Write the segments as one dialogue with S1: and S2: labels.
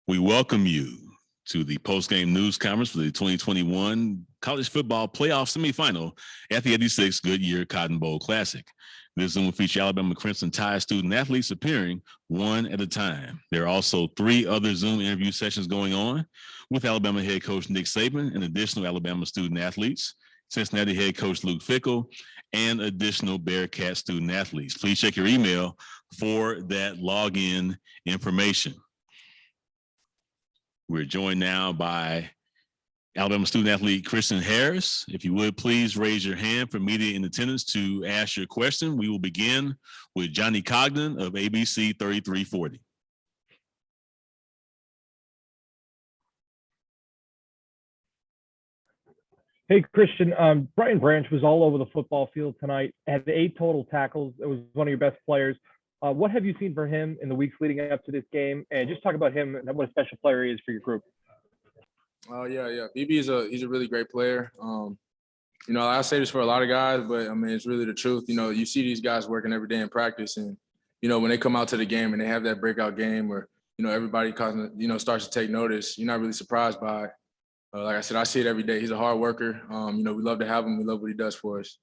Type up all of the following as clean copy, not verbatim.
S1: We welcome you to the post-game news conference for the 2021 college football playoff semifinal at the 86th Goodyear Cotton Bowl Classic. This Zoom will feature Alabama Crimson Tide student athletes appearing one at a time. There are also 3 other Zoom interview sessions going on with Alabama head coach Nick Saban and additional Alabama student athletes, Cincinnati head coach Luke Fickell, and additional Bearcat student athletes. Please check your email for that login information. We're joined now by Alabama student athlete Christian Harris. If you would, please raise your hand for media in attendance to ask your question. We will begin with Johnny Cogden of ABC 3340.
S2: Hey, Christian, Brian Branch was all over the football field tonight, had 8 total tackles. It was one of your best players. What have you seen for him in the weeks leading up to this game? And just talk about him and what a special player he is for your group.
S3: Yeah. BB he's a really great player. I say this for a lot of guys, but I mean, it's really the truth. You see these guys working every day in practice, and when they come out to the game and they have that breakout game where everybody starts to take notice, you're not really surprised by. Like I said, I see it every day. He's a hard worker. We love to have him. We love what he does for us.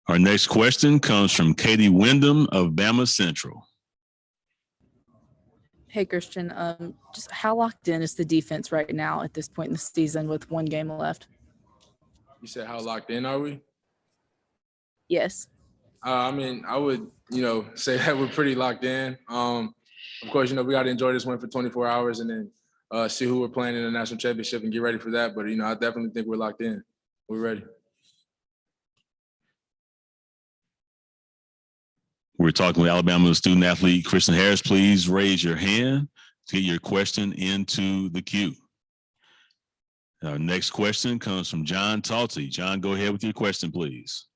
S1: Our next question comes from Katie Wyndham of Bama Central.
S4: Hey, Christian, just how locked in is the defense right now at this point in the season with 1 game left?
S3: You said how locked in are we?
S4: Yes.
S3: I would, say that we're pretty locked in. Of course, we got to enjoy this win for 24 hours and then see who we're playing in the national championship and get ready for that. But, I definitely think we're locked in. We're ready.
S1: We're talking with Alabama student athlete Christian Harris. Please raise your hand to get your question into the queue. Our next question comes from John Talty. John, go ahead with your question, please.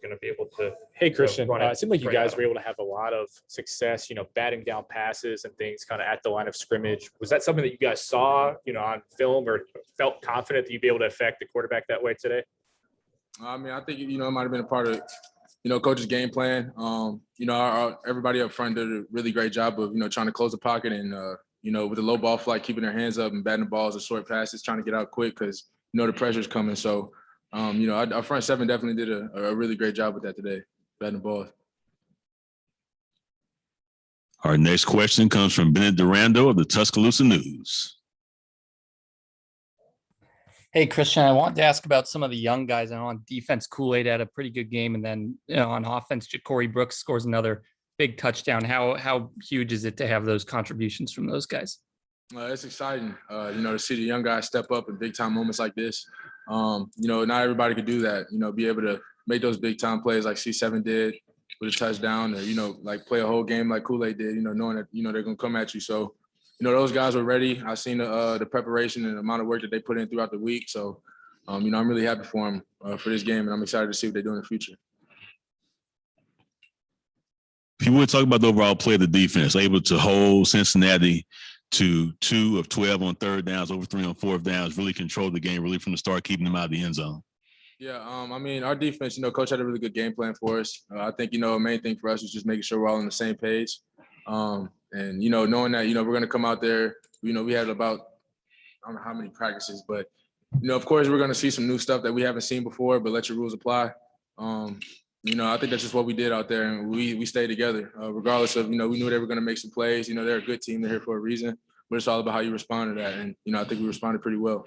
S5: Going to be able to.
S6: Hey, Christian, it seemed like you guys were able to have a lot of success, batting down passes and things kind of at the line of scrimmage. Was that something that you guys saw, on film, or felt confident that you'd be able to affect the quarterback that way today?
S3: I think, it might have been a part of, coach's game plan. Everybody up front did a really great job of, trying to close the pocket and, with the low ball flight, keeping their hands up and batting the balls or short passes, trying to get out quick because, the pressure's coming. So, our front 7 definitely did a really great job with that today, batting the balls.
S1: Our next question comes from Bennett Durando of the Tuscaloosa News.
S7: Hey, Christian, I wanted to ask about some of the young guys. I know on defense, Kool-Aid had a pretty good game. And then on offense, Corey Brooks scores another big touchdown. How huge is it to have those contributions from those guys?
S3: It's exciting, to see the young guys step up in big-time moments like this. Not everybody could do that, be able to make those big-time plays like C7 did with a touchdown or, play a whole game like Kool-Aid did, knowing that, they're going to come at you. So, those guys were ready. I've seen the preparation and the amount of work that they put in throughout the week. So, I'm really happy for them for this game, and I'm excited to see what they do in the future.
S1: If you would talk about the overall play of the defense, able to hold Cincinnati to 2 of 12 on third downs, over 3 on fourth downs, really controlled the game, really from the start, keeping them out of the end zone.
S3: Yeah, our defense, coach had a really good game plan for us. I think, the main thing for us was just making sure we're all on the same page. And, knowing that, we're going to come out there, we had about, I don't know how many practices, but, of course, we're going to see some new stuff that we haven't seen before, but let your rules apply. I think that's just what we did out there, and we stayed together, regardless of, we knew they were going to make some plays. They're a good team. They're here for a reason, but it's all about how you respond to that. And, I think we responded pretty well.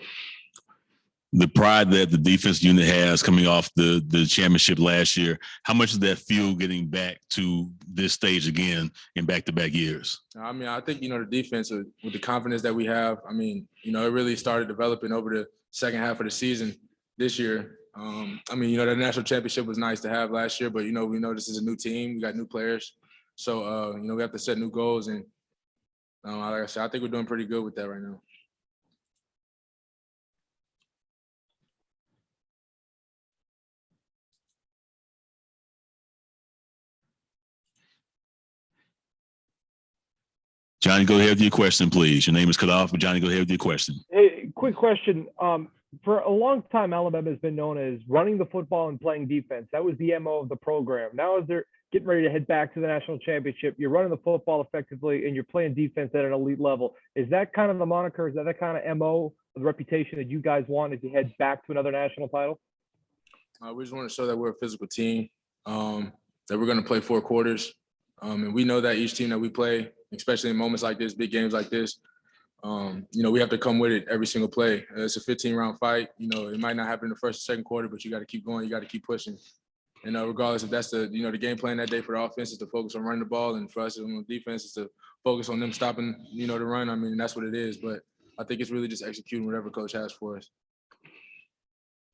S1: The pride that the defense unit has coming off the championship last year, how much is that fuel getting back to this stage again in back-to-back years?
S3: I think, the defense with the confidence that we have, it really started developing over the second half of the season this year. The national championship was nice to have last year, but, we know this is a new team. We got new players. So, we have to set new goals. And like I said, I think we're doing pretty good with that right now.
S1: Johnny, go ahead with your question, please. Your name is cut off, but Johnny, go ahead with your question.
S2: Hey, quick question. for a long time, Alabama has been known as running the football and playing defense. That was the MO of the program. Now, as they're getting ready to head back to the national championship, you're running the football effectively and you're playing defense at an elite level. Is that kind of the moniker? Is that the kind of MO, the reputation that you guys want as you head back to another national title?
S3: We just want to show that we're a physical team, that we're going to play 4 quarters. And we know that each team that we play, especially in moments like this, big games like this, we have to come with it every single play. It's a 15-round fight. It might not happen in the first or second quarter, but you got to keep going. You got to keep pushing. And regardless if that's the game plan that day for the offense is to focus on running the ball, and for us on the defense is to focus on them stopping, the run. I mean, that's what it is. But I think it's really just executing whatever coach has for us.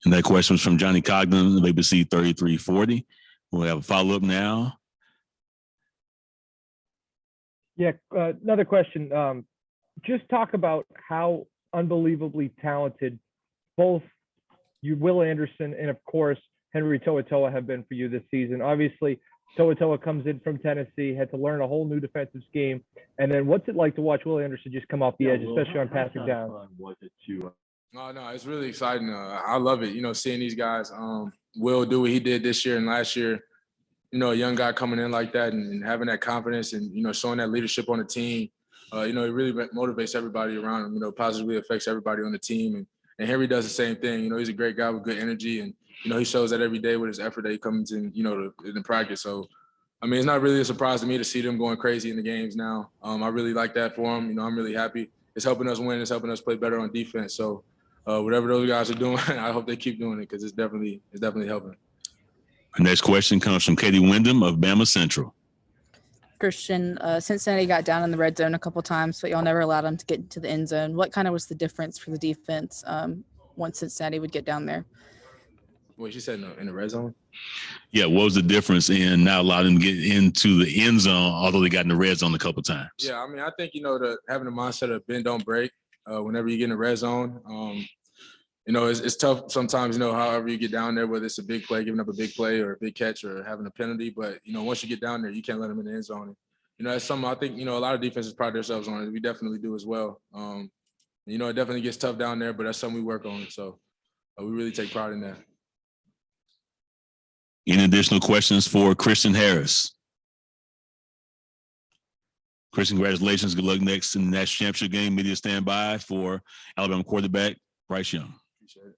S1: And that question was from Johnny Cogden, ABC 3340. We'll have a follow-up now.
S2: Yeah, another question. Just talk about how unbelievably talented both you, Will Anderson, and of course, Henry To'oTo'o have been for you this season. Obviously, To'oTo'o comes in from Tennessee, had to learn a whole new defensive scheme. And then what's it like to watch Will Anderson just come off the edge, especially on passing down?
S3: No, it's really exciting. I love it, seeing these guys. Will do what he did this year and last year. A young guy coming in like that and having that confidence and, showing that leadership on the team. It really motivates everybody around him, positively affects everybody on the team. And Henry does the same thing. He's a great guy with good energy. And, he shows that every day with his effort that he comes in, in practice. So, I mean, it's not really a surprise to me to see them going crazy in the games now. I really like that for them. I'm really happy. It's helping us win. It's helping us play better on defense. So, whatever those guys are doing, I hope they keep doing it because it's definitely helping.
S1: Our next question comes from Katie Wyndham of Bama Central.
S4: Christian, Cincinnati got down in the red zone a couple times, but y'all never allowed them to get into the end zone. What kind of was the difference for the defense once Cincinnati would get down there?
S3: Wait, she said in the red zone?
S1: Yeah, what was the difference in not allowing them to get into the end zone, although they got in the red zone a couple times?
S3: Yeah, I mean, I think, having the mindset of bend, don't break whenever you get in the red zone. It's tough sometimes, however you get down there, whether it's a big play, giving up a big play or a big catch or having a penalty. But, once you get down there, you can't let them in the end zone. And, that's something I think, a lot of defenses pride themselves on it. We definitely do as well. It definitely gets tough down there, but that's something we work on. So we really take pride in that.
S1: Any additional questions for Christian Harris? Christian, congratulations. Good luck next in the national championship game. Media stand by for Alabama quarterback Bryce Young.
S3: Appreciate it.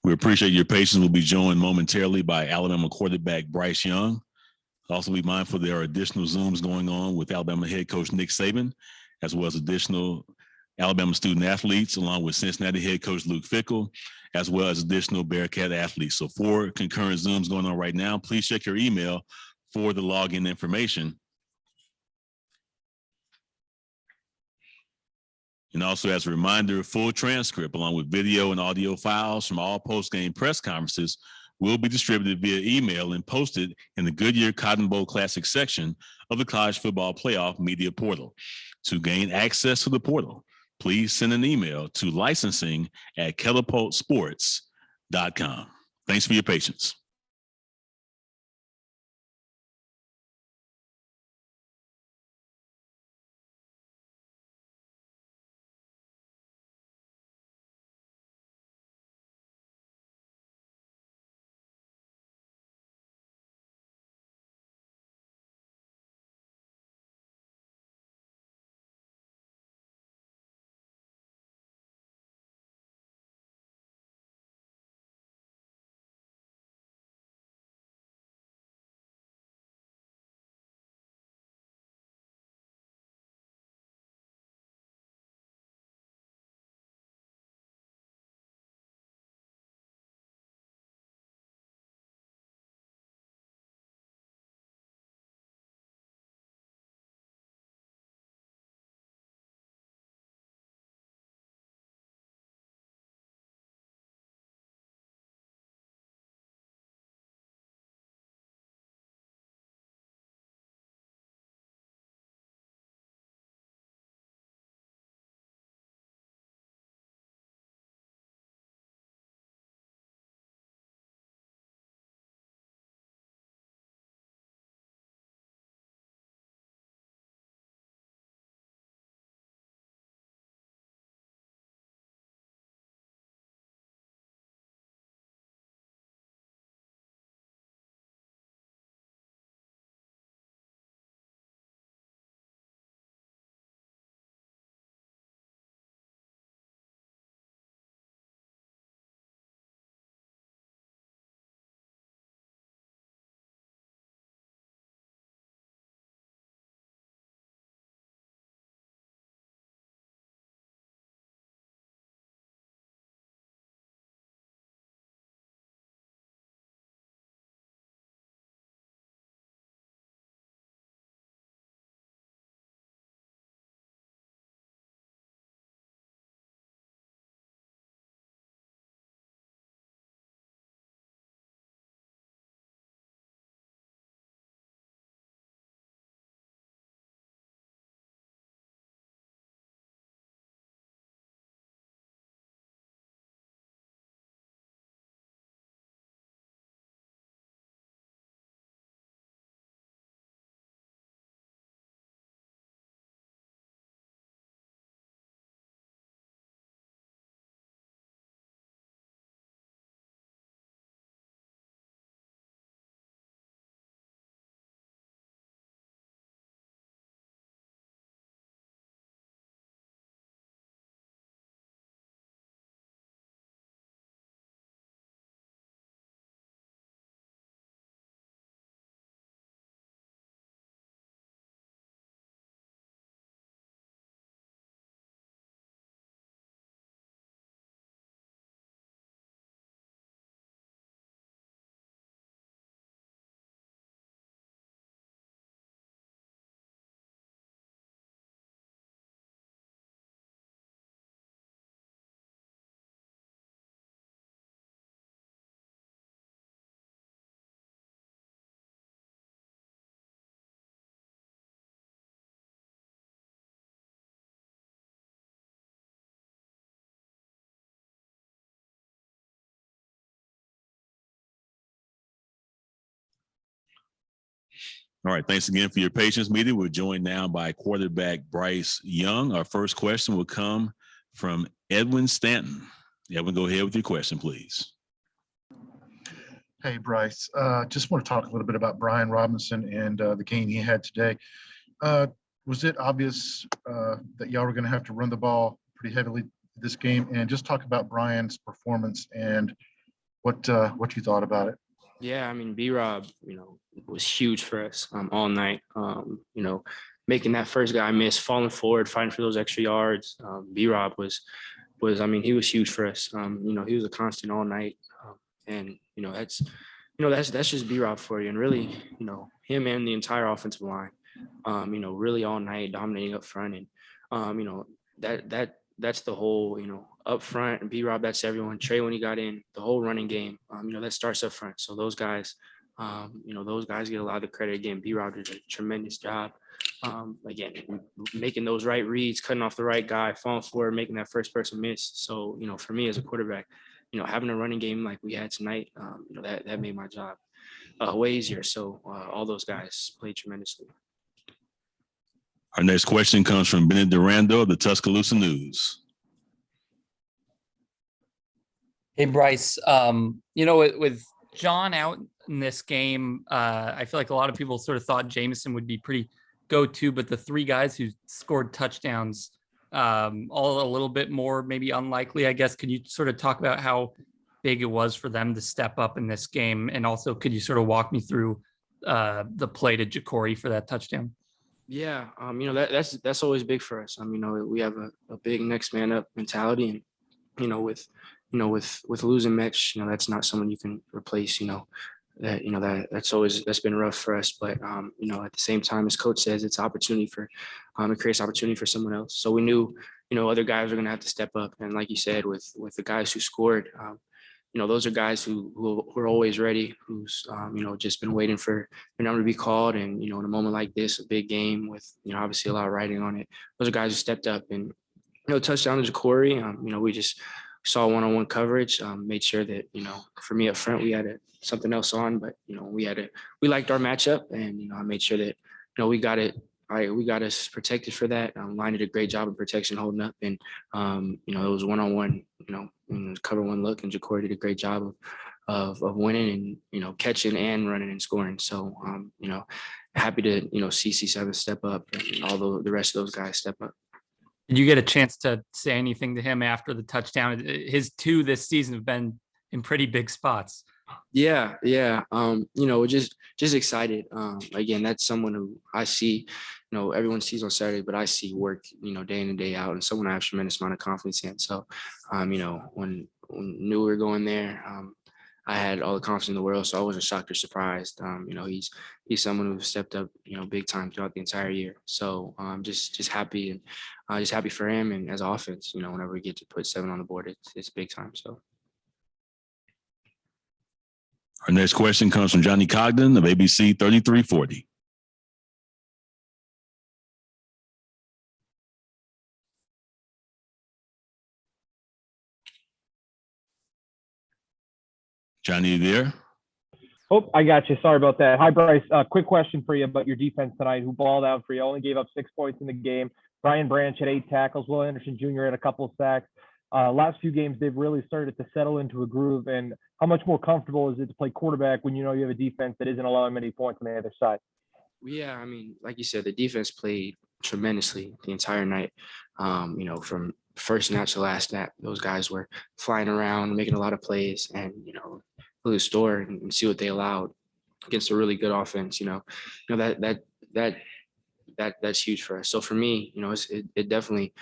S1: We appreciate your patience. We'll be joined momentarily by Alabama quarterback Bryce Young. Also be mindful there are additional Zooms going on with Alabama head coach Nick Saban, as well as additional Alabama student athletes, along with Cincinnati head coach Luke Fickell, as well as additional Bearcat athletes. So 4 concurrent Zooms going on right now. Please check your email for the login information. And also, as a reminder, full transcript along with video and audio files from all post-game press conferences will be distributed via email and posted in the Goodyear Cotton Bowl Classic section of the College Football Playoff Media Portal. To gain access to the portal, please send an email to licensing@catapultsports.com. Thanks for your patience. All right, thanks again for your patience, media. We're joined now by quarterback Bryce Young. Our first question will come from Edwin Stanton. Edwin, go ahead with your question, please.
S8: Hey, Bryce. Just want to talk a little bit about Brian Robinson and the game he had today. Was it obvious that y'all were going to have to run the ball pretty heavily this game? And just talk about Brian's performance and what you thought about it.
S9: Yeah, I mean, B-Rob, was huge for us all night. Making that first guy miss, falling forward, fighting for those extra yards. B-Rob was, I mean, he was huge for us. He was a constant all night. And that's just B-Rob for you. And really, him and the entire offensive line, really all night dominating up front. And, that's the whole, up front, and B-Rob, that's everyone. Trey, when he got in, the whole running game, that starts up front. So those guys, those guys get a lot of the credit. Again, B-Rob did a tremendous job. Again, making those right reads, cutting off the right guy, falling forward, making that first person miss. So, for me as a quarterback, having a running game like we had tonight, that made my job way easier. So all those guys played tremendously.
S1: Our next question comes from Bennett Durando of the Tuscaloosa News.
S7: Hey, Bryce, with John out in this game, I feel like a lot of people sort of thought Jameson would be pretty go-to, but the three guys who scored touchdowns, all a little bit more maybe unlikely, I guess. Could you sort of talk about how big it was for them to step up in this game? And also, could you sort of walk me through the play to Jacory for that touchdown?
S9: Yeah, that's always big for us. We have a big next man up mentality, and with losing Mitch, that's not someone you can replace. That's been rough for us. But at the same time, as coach says, it's opportunity for it creates opportunity for someone else. So we knew other guys are going to have to step up, and like you said, with the guys who scored. Those are guys who are always ready, who's, just been waiting for their number to be called. And, in a moment like this, a big game with, obviously a lot of writing on it, those are guys who stepped up. And, touchdown to Jacory, we just saw one-on-one coverage, made sure that, for me up front, we had something else on, but, we liked our matchup, and, I made sure that, we got it. We got us protected for that. Line did a great job of protection, holding up, and it was one-on-one. Cover one look, and Jacory did a great job of winning and catching and running and scoring. So happy to see C7 step up, and all the rest of those guys step up.
S7: Did you get a chance to say anything to him after the touchdown? His two this season have been in pretty big spots.
S9: Yeah. Just excited. Again, that's someone who I see, everyone sees on Saturday, but I see work, day in and day out, and someone I have a tremendous amount of confidence in. So, when knew we were going there, I had all the confidence in the world, so I wasn't shocked or surprised. He's someone who stepped up, big time throughout the entire year. So just happy, and just happy for him, and as offense, whenever we get to put 7 on the board, it's big time. So.
S1: Our next question comes from Johnny Cogden of ABC 3340. Johnny, you there?
S2: Oh, I got you. Sorry about that. Hi, Bryce. Quick question for you about your defense tonight. Who balled out for you? Only gave up 6 points in the game. Brian Branch had 8 tackles. Will Anderson Jr. had a couple of sacks. Last few games, they've really started to settle into a groove. And how much more comfortable is it to play quarterback when you have a defense that isn't allowing many points on the other side?
S9: Yeah, like you said, the defense played tremendously the entire night. From first snap to last snap, those guys were flying around, making a lot of plays, and really store and see what they allowed against a really good offense. That's huge for us. So for me, it definitely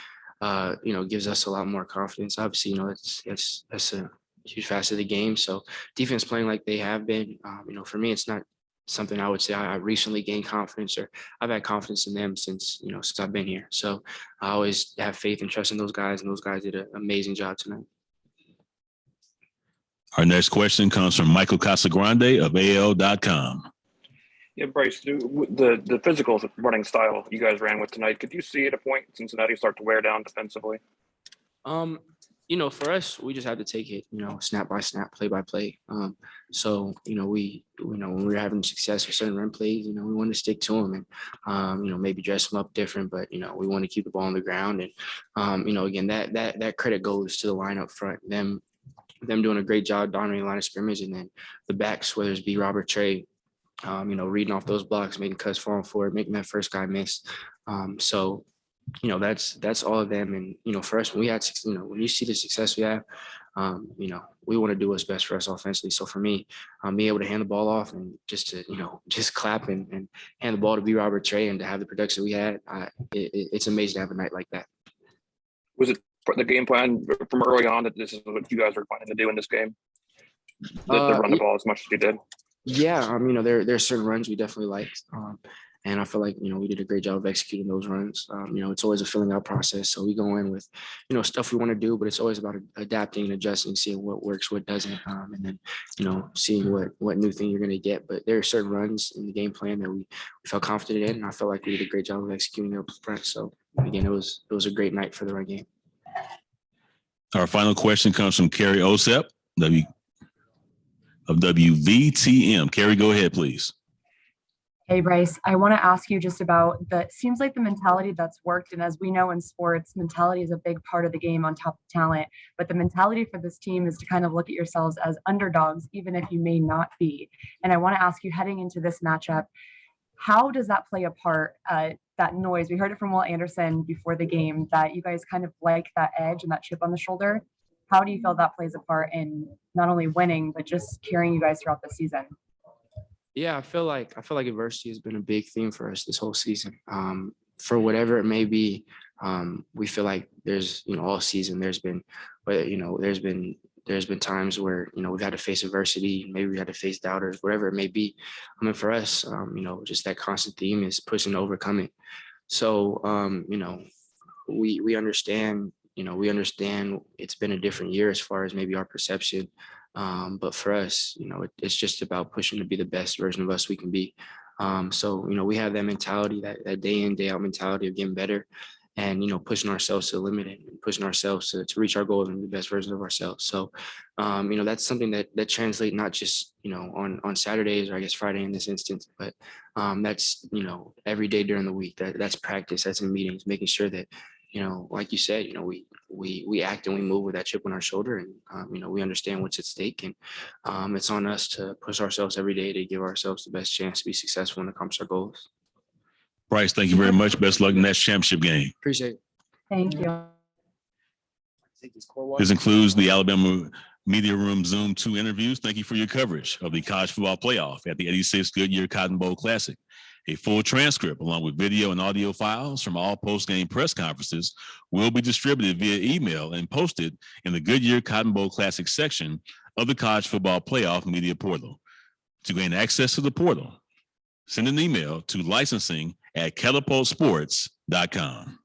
S9: gives us a lot more confidence. Obviously, that's a huge facet of the game. So defense playing like they have been, for me, it's not something I would say I recently gained confidence, or I've had confidence in them since I've been here. So I always have faith and trust in those guys, and those guys did an amazing job tonight.
S1: Our next question comes from Michael Casagrande of AL.com.
S5: Yeah, Bryce, the physical running style you guys ran with tonight, could you see at a point Cincinnati start to wear down defensively?
S9: For us, we just have to take it, snap by snap, play by play. So, when we're having success with certain run plays, we want to stick to them and, maybe dress them up different, but, we want to keep the ball on the ground. And, again, that credit goes to the line up front, them doing a great job dominating the line of scrimmage, and then the backs, whether it's B-Rob or Trey, reading off those blocks, making cuts, falling forward, making that first guy miss. So, that's all of them. And, for us, when we had, when you see the success we have, we want to do what's best for us offensively. So for me, being able to hand the ball off and just to, just clap and hand the ball to B. Robert Trey and to have the production we had, it's amazing to have a night like that.
S5: Was it the game plan from early on that this is what you guys are planning to do in this game? To run the ball as much as you did?
S9: Yeah, there are certain runs we definitely liked. And I feel like, we did a great job of executing those runs. It's always a filling out process. So we go in with, stuff we want to do, but it's always about adapting and adjusting, seeing what works, what doesn't, and then, seeing what new thing you're going to get. But there are certain runs in the game plan that we felt confident in. And I felt like we did a great job of executing up front. So again, it was a great night for the run game.
S1: Our final question comes from Carrie Osep of WVTM. Carrie, go ahead, please.
S10: Hey, Bryce, I want to ask you just about seems like the mentality that's worked. And as we know in sports, mentality is a big part of the game on top of talent. But the mentality for this team is to kind of look at yourselves as underdogs, even if you may not be. And I want to ask you, heading into this matchup, how does that play a part? That noise, we heard it from Will Anderson before the game, that you guys kind of like that edge and that chip on the shoulder. How do you feel that plays a part in not only winning, but just carrying you guys throughout the season?
S9: Yeah, I feel like adversity has been a big theme for us this whole season. For whatever it may be, we feel like there's, all season there's been times where, we've had to face adversity, maybe we had to face doubters, whatever it may be. For us, just that constant theme is pushing to overcome it. So, we understand, it's been a different year as far as maybe our perception. But for us, it's just about pushing to be the best version of us we can be. So, we have that mentality, that day in, day out mentality of getting better and, pushing ourselves to the limit and pushing ourselves to reach our goals and the best version of ourselves. So, that's something that translates not just, on Saturdays or I guess Friday in this instance, but that's, every day during the week. That's practice, that's in meetings, making sure that, like you said, we act and we move with that chip on our shoulder, and we understand what's at stake, and it's on us to push ourselves every day to give ourselves the best chance to be successful and accomplish our goals.
S1: Bryce, thank you very much. Best luck in that championship game.
S9: Appreciate it.
S10: Thank you.
S1: This includes the Alabama Media Room Zoom 2 interviews. Thank you for your coverage of the college football playoff at the 86th Goodyear Cotton Bowl Classic. A full transcript along with video and audio files from all post-game press conferences will be distributed via email and posted in the Goodyear Cotton Bowl Classic section of the college football playoff media portal. To gain access to the portal, send an email to licensing@catapultsports.com.